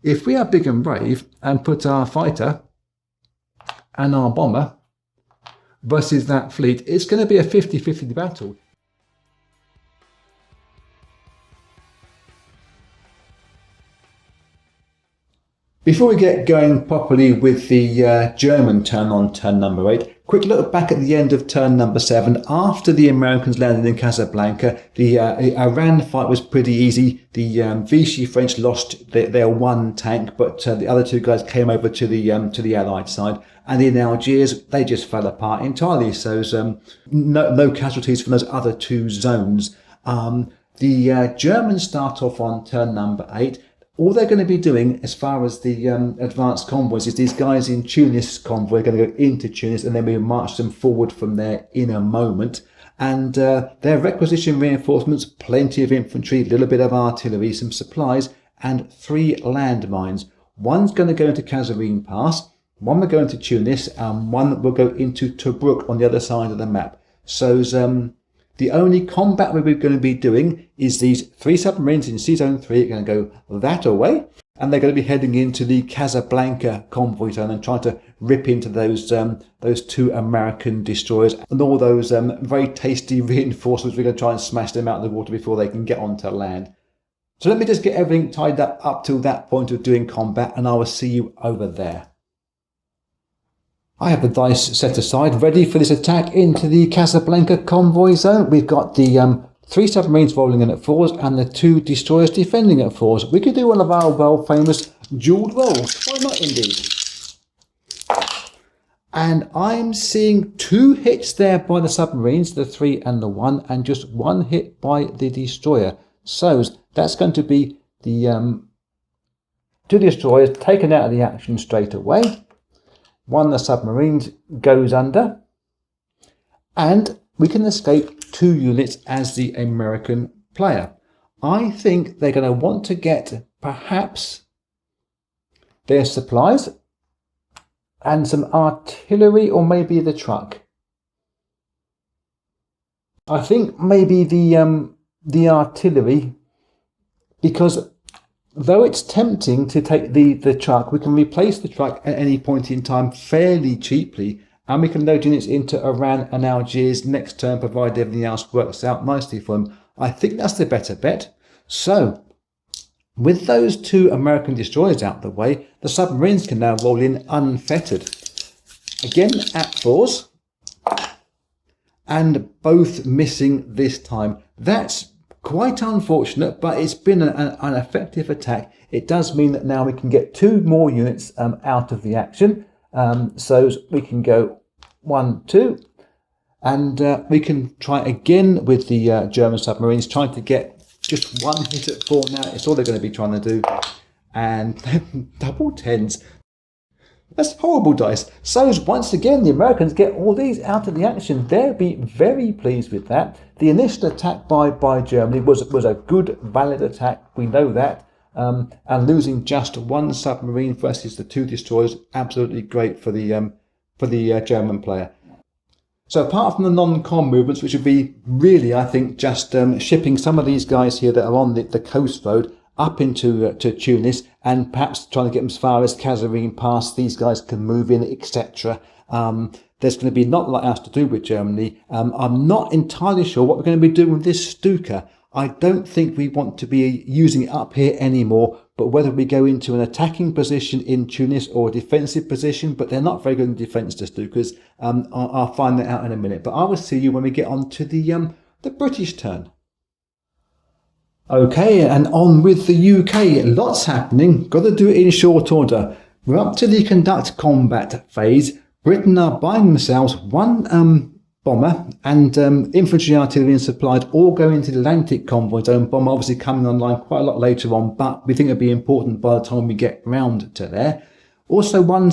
If we are big and brave and put our fighter and our bomber versus that fleet, it's going to be a 50-50 battle. Before we get going properly with the German turn on turn number 8, quick look back at the end of turn number 7. After the Americans landed in Casablanca, the Iran fight was pretty easy. The Vichy French lost their one tank, but the other two guys came over to the Allied side. And in Algiers, they just fell apart entirely. So no casualties from those other two zones. The Germans start off on turn number 8. All they're going to be doing as far as the advanced convoys is these guys in Tunis convoy are going to go into Tunis, and then we march them forward from there in a moment. And their requisition reinforcements, plenty of infantry, a little bit of artillery, some supplies, and 3 landmines. One's going to go into Kasserine Pass, one will go into Tunis, and one will go into Tobruk on the other side of the map. So the only combat we're going to be doing is these 3 submarines in Sea Zone 3 are going to go that away, and they're going to be heading into the Casablanca convoy zone and trying to rip into those 2 American destroyers and all those very tasty reinforcements. We're going to try and smash them out of the water before they can get onto land. So let me just get everything tied up till that point of doing combat, and I will see you over there. I have the dice set aside, ready for this attack into the Casablanca convoy zone. We've got the 3 submarines rolling in at 4s and the 2 destroyers defending at 4s. We could do one of our world-famous dual rolls. Why not, indeed? And I'm seeing 2 hits there by the submarines, the 3 and the 1, and just 1 hit by the destroyer. So that's going to be the 2 destroyers taken out of the action straight away. One of the submarines goes under, and we can escape 2 units as the American player. I think they're going to want to get perhaps their supplies and some artillery, or maybe the truck. I think maybe the artillery, because though it's tempting to take the truck, we can replace the truck at any point in time fairly cheaply, and we can load units into Iran and Algiers next turn, provided everything else works out nicely for them. I think that's the better bet. So, with those 2 American destroyers out the way, the submarines can now roll in unfettered. Again at 4s, and both missing this time. That's quite unfortunate, but it's been an effective attack. It does mean that now we can get 2 more units out of the action. So we can go 1, 2, and we can try again with the German submarines, trying to get just 1 hit at 4 now. It's all they're going to be trying to do. And double 10s. That's horrible dice. So once again, the Americans get all these out of the action. They'll be very pleased with that. The initial attack by Germany was a good, valid attack. We know that. And losing just 1 submarine versus the 2 destroyers, absolutely great for the German player. So apart from the non-com movements, which would be really, I think, just shipping some of these guys here that are on the coast road up into to Tunis, and perhaps trying to get them as far as Kasserine Pass. These guys can move in, etc. There's going to be not a lot else to do with Germany. I'm not entirely sure what we're going to be doing with this Stuka. I don't think we want to be using it up here anymore, but whether we go into an attacking position in Tunis or a defensive position, but they're not very good in defence, the Stukas. I'll find that out in a minute. But I will see you when we get on to the British turn. Okay, and on with the UK. Lots happening. Got to do it in short order. We're up to the conduct combat phase. Britain are buying themselves 1 bomber and infantry, artillery and supplies all go into the Atlantic convoy zone. Bomber obviously coming online quite a lot later on, but we think it'll be important by the time we get round to there. Also, one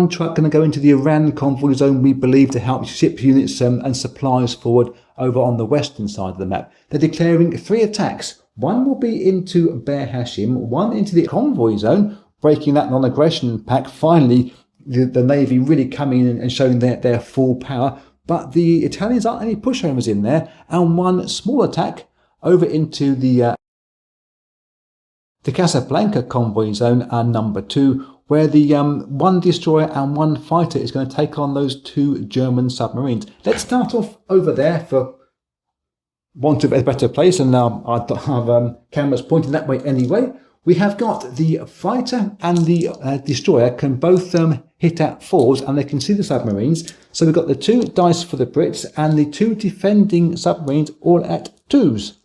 truck going to go into the Iran convoy zone, we believe, to help ship units and supplies forward over on the western side of the map. They're declaring 3 attacks. One will be into Behr Hashim, 1 into the convoy zone, breaking that non-aggression pact. Finally, the Navy really coming in and showing their full power. But the Italians aren't any pushovers in there. And 1 small attack over into the the Casablanca convoy zone are number 2, where the one destroyer and one fighter is going to take on those 2 German submarines. Let's start off over there for want of a better place, and now I have cameras pointing that way anyway. We have got the fighter and the destroyer can both hit at 4s, and they can see the submarines. So we've got the 2 dice for the Brits and the 2 defending submarines all at 2s.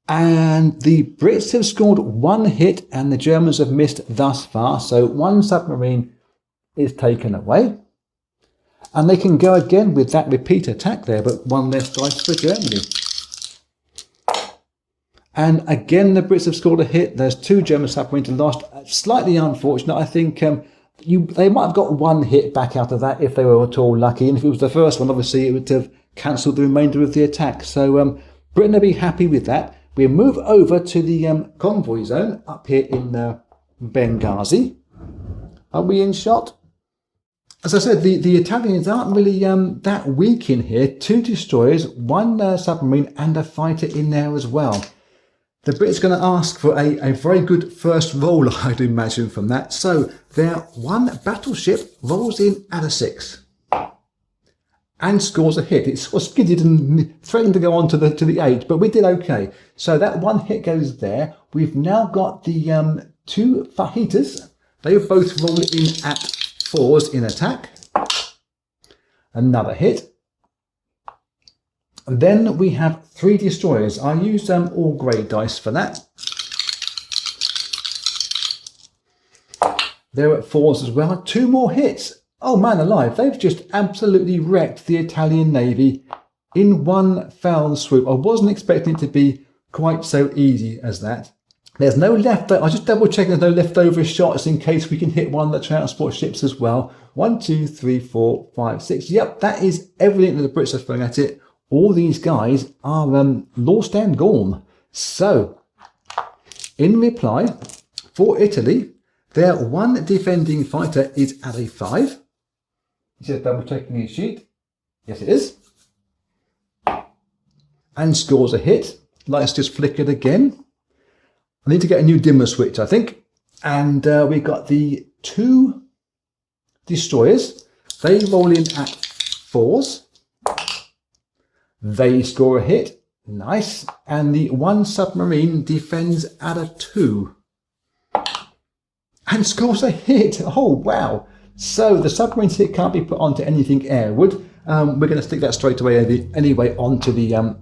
And the Brits have scored 1 hit and the Germans have missed thus far. So 1 submarine is taken away. And they can go again with that repeat attack there, but 1 less dice for Germany. And again, the Brits have scored a hit. There's 2 German submarines lost. Slightly unfortunate. I think they might have got 1 hit back out of that if they were at all lucky. And if it was the first one, obviously, it would have cancelled the remainder of the attack. So Britain will be happy with that. We move over to the convoy zone up here in Benghazi. Are we in shot? As I said, the Italians aren't really that weak in here. 2 destroyers, 1 submarine and a fighter in there as well. The Brits are going to ask for a very good first roll, I'd imagine, from that. So their 1 battleship rolls in at a 6 and scores a hit. It sort of skidded and threatened to go on to the 8, but we did okay. So that 1 hit goes there. We've now got the 2 fajitas. They both roll in at 4s in attack. Another hit. And then we have 3 destroyers. I used all grey dice for that. They're at 4s as well. 2 more hits. Oh man alive, they've just absolutely wrecked the Italian Navy in 1 foul swoop. I wasn't expecting it to be quite so easy as that. There's no leftover. I'll just double check there's no leftover shots in case we can hit one of the transport ships as well. 1, 2, 3, 4, 5, 6. Yep, that is everything that the Brits are throwing at it. All these guys are lost and gone. So, in reply, for Italy, their 1 defending fighter is at a 5. He's just double checking his sheet. Yes, it is. And scores a hit. Lights just flickered again. I need to get a new dimmer switch, I think. And we've got the 2 destroyers. They roll in at 4s. They score a hit. Nice. And the 1 submarine defends at a 2. And scores a hit. Oh, wow. So the submarine's hit can't be put onto anything airward. We're going to stick that straight away anyway onto the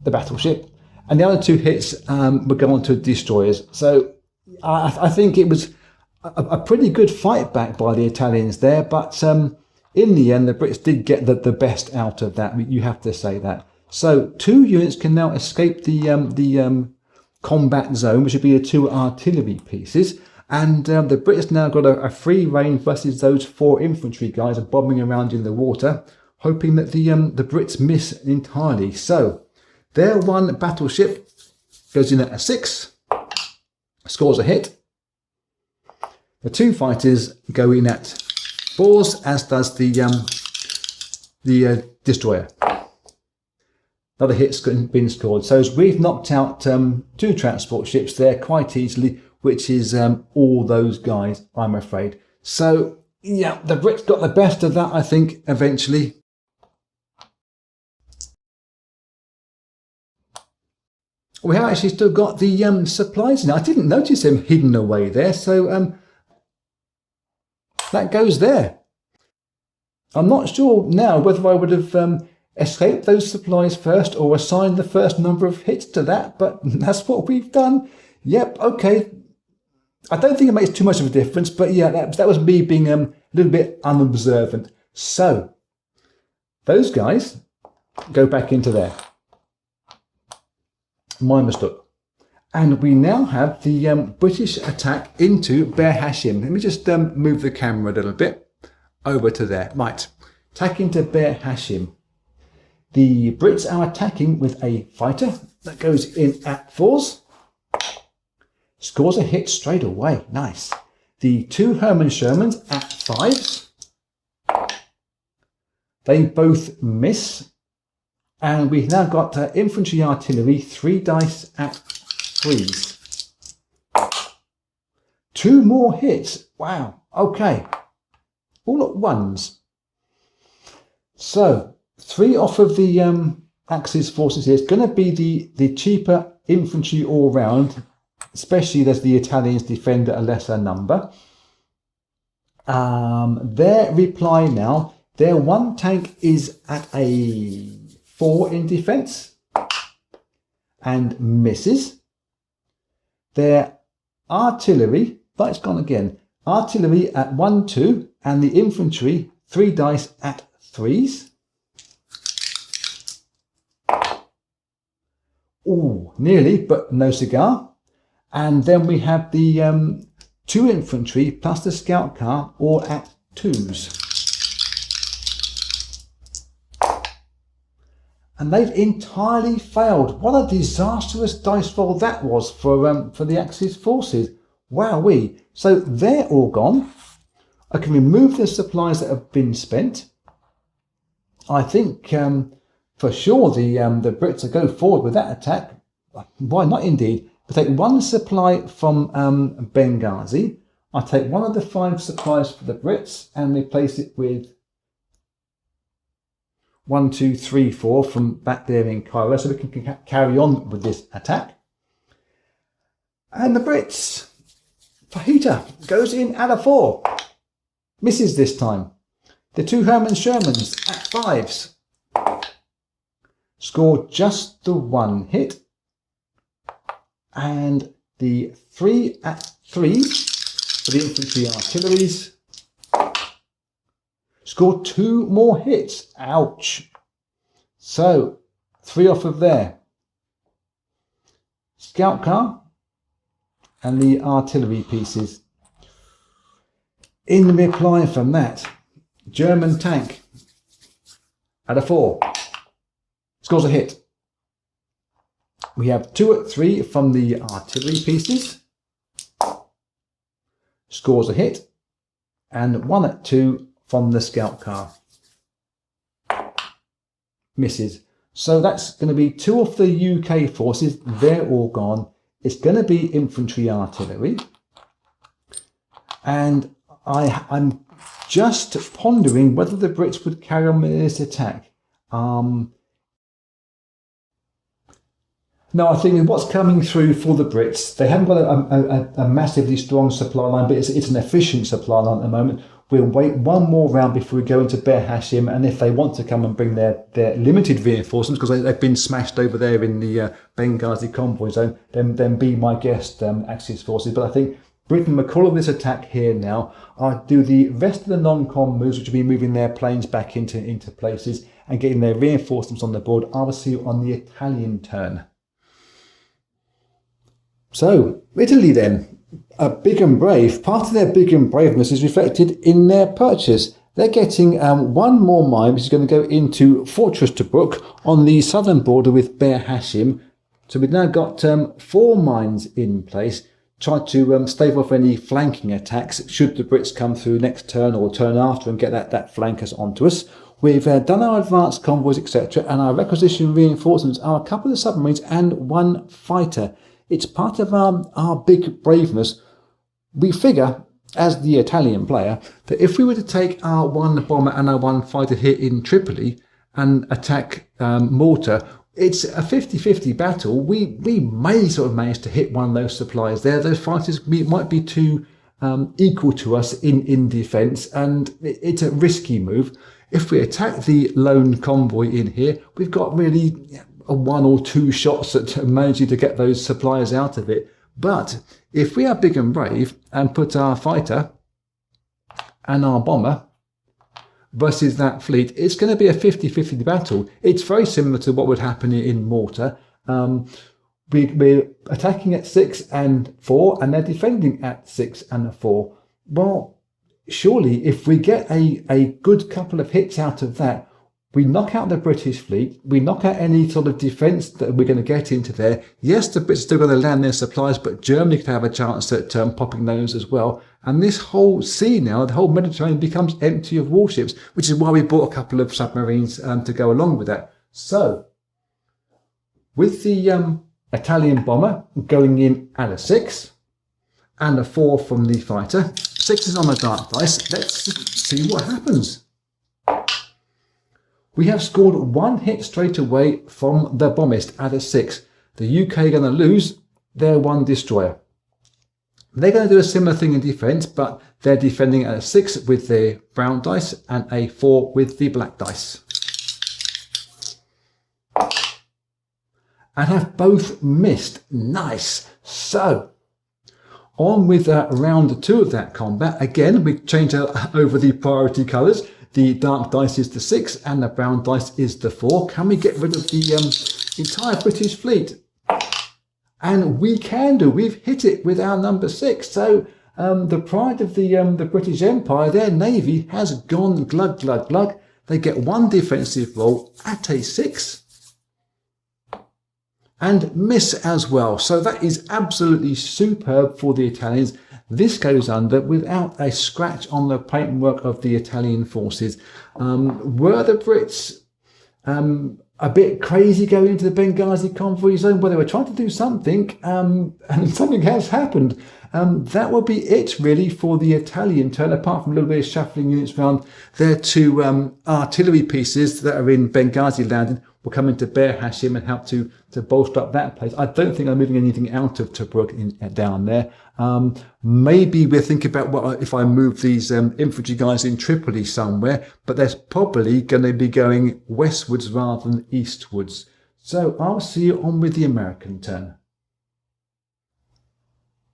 battleship. And the other 2 hits would go onto destroyers. So I think it was a pretty good fight back by the Italians there. But in the end, the Brits did get the best out of that. You have to say that. So 2 units can now escape the combat zone, which would be the 2 artillery pieces. And the Brits now got a free rein versus those 4 infantry guys bobbing around in the water, hoping that the Brits miss entirely. So their 1 battleship goes in at a 6, scores a hit. The 2 fighters go in at 4s, as does the destroyer. Another hit's been scored. So we've knocked out 2 transport ships there quite easily, which is all those guys, I'm afraid. So, yeah, the Brits got the best of that, I think, eventually. We have actually still got the supplies now. I didn't notice them hidden away there, so that goes there. I'm not sure now whether I would have escaped those supplies first or assigned the first number of hits to that, but that's what we've done. Yep, okay. I don't think it makes too much of a difference, but yeah, that was me being a little bit unobservant. So, those guys go back into there. My mistake. And we now have the British attack into Behr Hashim. Let me just move the camera a little bit over to there. Right, attack into Behr Hashim. The Brits are attacking with a fighter that goes in at 4s. Scores a hit straight away. Nice. The 2 Hermann Shermans at 5s. They both miss. And we've now got infantry artillery, 3 dice at 3s. 2 more hits. Wow. Okay. All at 1s. So 3 off of the Axis forces here. It's going to be the cheaper infantry all round, especially as the Italians defend at a lesser number. Their reply now, their 1 tank is at a 4 in defence and misses. Their artillery, but it's gone again. Artillery at 1, 2, and the infantry 3 dice at 3s. Ooh, nearly, but no cigar. And then we have the 2 infantry plus the scout car all at 2s. And they've entirely failed. What a disastrous dice roll that was for the Axis forces. Wowee. So they're all gone. I can remove the supplies that have been spent. I think for sure the Brits will go forward with that attack. Why not indeed? We take 1 supply from Benghazi. I take 1 of the 5 supplies for the Brits and replace it with 1, 2, 3, 4 from back there in Cairo, so we can carry on with this attack. And the Brits, Fajita goes in at a 4. Misses this time. The 2 Hermann Shermans at 5s. Score just the 1 hit. And the 3 at 3 for the infantry artilleries. Score 2 more hits. Ouch. So 3 off of there. Scout car and the artillery pieces. In reply from that, German tank at a 4. Scores a hit. We have 2 at 3 from the artillery pieces. Scores a hit. And 1 at 2 from the scout car. Misses. So that's going to be 2 of the UK forces. They're all gone. It's going to be infantry artillery. And I'm just pondering whether the Brits would carry on with this attack. No, I think what's coming through for the Brits, they haven't got a massively strong supply line, but it's an efficient supply line at the moment. We'll wait 1 more round before we go into Behr Hashim, and if they want to come and bring their limited reinforcements, because they've been smashed over there in the Benghazi convoy zone, then be my guest, Axis forces. But I think Britain will call this attack here now. I'll do the rest of the non-com moves, which will be moving their planes back into places and getting their reinforcements on the board. I will see you on the Italian turn. So, Italy then, big and brave. Part of their big and braveness is reflected in their purchase. They're getting 1 more mine, which is going to go into Fortress Tobruk on the southern border with Behr Hashim. So we've now got 4 mines in place. Try to stave off any flanking attacks should the Brits come through next turn or turn after and get that flankers onto us. We've done our advanced convoys, etc. And our requisition reinforcements are a couple of submarines and 1 fighter. It's part of our big braveness. We figure, as the Italian player, that if we were to take our 1 bomber and our 1 fighter here in Tripoli and attack Malta, it's a 50-50 battle. We may sort of manage to hit one of those supplies there. Those fighters might be too equal to us in defence, and it's a risky move. If we attack the lone convoy in here, we've got really 1 or 2 shots at managing to get those supplies out of it. But if we are big and brave and put our fighter and our bomber versus that fleet, it's going to be a 50-50 battle. It's very similar to what would happen in Malta. We're attacking at 6 and 4, and they're defending at 6 and 4. Well, surely if we get a good couple of hits out of that, we knock out the British fleet, we knock out any sort of defence that we're going to get into there. Yes, the Brits are still going to land their supplies, but Germany could have a chance at popping those as well. And this whole sea now, the whole Mediterranean, becomes empty of warships, which is why we bought a couple of submarines to go along with that. So, with the Italian bomber going in at a 6 and a 4 from the fighter. 6 is on the dark dice. Let's see what happens. We have scored 1 hit straight away from the bombist at a 6. The UK are going to lose their 1 destroyer. They're going to do a similar thing in defence, but they're defending at a 6 with the brown dice and a 4 with the black dice. And have both missed. Nice. So, on with round 2 of that combat. Again, we change over the priority colours. The dark dice is the 6 and the brown dice is the 4. Can we get rid of the entire British fleet? And we can do. We've hit it with our number 6. So the pride of the British Empire, their navy has gone glug, glug, glug. They get 1 defensive roll at a 6 and miss as well. So that is absolutely superb for the Italians. This goes under without a scratch on the paintwork of the Italian forces. Were the Brits a bit crazy going into the Benghazi convoy zone? Well, they were trying to do something, and something has happened. That would be it, really, for the Italian turn, apart from a little bit of shuffling units around. Their 2 artillery pieces that are in Benghazi landing will come into Behr Hashim and help to bolster up that place. I don't think I'm moving anything out of Tobruk down there. Maybe we're thinking about what if I move these infantry guys in Tripoli somewhere, but they're probably going to be going westwards rather than eastwards. So I'll see you on with the American turn.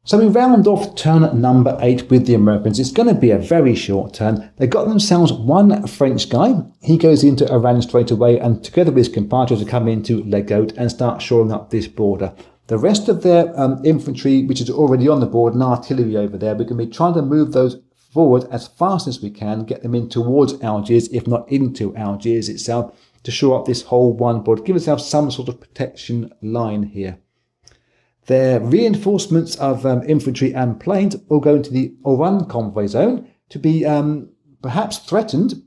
So we round off turn number 8 with the Americans. It's going to be a very short turn. They got themselves 1 French guy. He goes into Iran straight away and together with his compatriots to come into Legaut and start shoring up this border. The rest of their infantry, which is already on the board, and artillery over there, we're going to be trying to move those forward as fast as we can, get them in towards Algiers, if not into Algiers itself, to shore up this whole one board, give ourselves some sort of protection line here. Their reinforcements of infantry and planes will go into the Oran convoy zone to be perhaps threatened,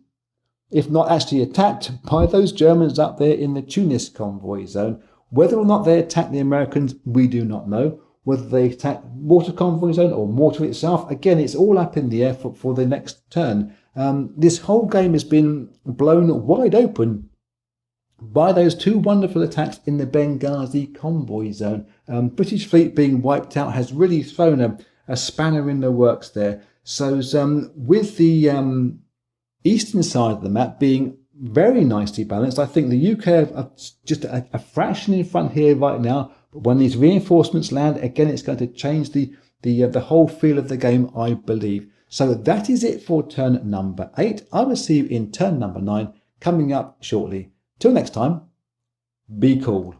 if not actually attacked, by those Germans up there in the Tunis convoy zone. Whether or not they attack the Americans, we do not know. Whether they attack Mortar convoy zone or Mortar itself, again, it's all up in the air for the next turn. This whole game has been blown wide open by those 2 wonderful attacks in the Benghazi convoy zone. British fleet being wiped out has really thrown a spanner in the works there. So with the eastern side of the map being very nicely balanced, I think the UK are just a fraction in front here right now. But when these reinforcements land, again, it's going to change the whole feel of the game, I believe. So that is it for turn number 8. I will see you in turn number 9 coming up shortly. Till next time, be cool.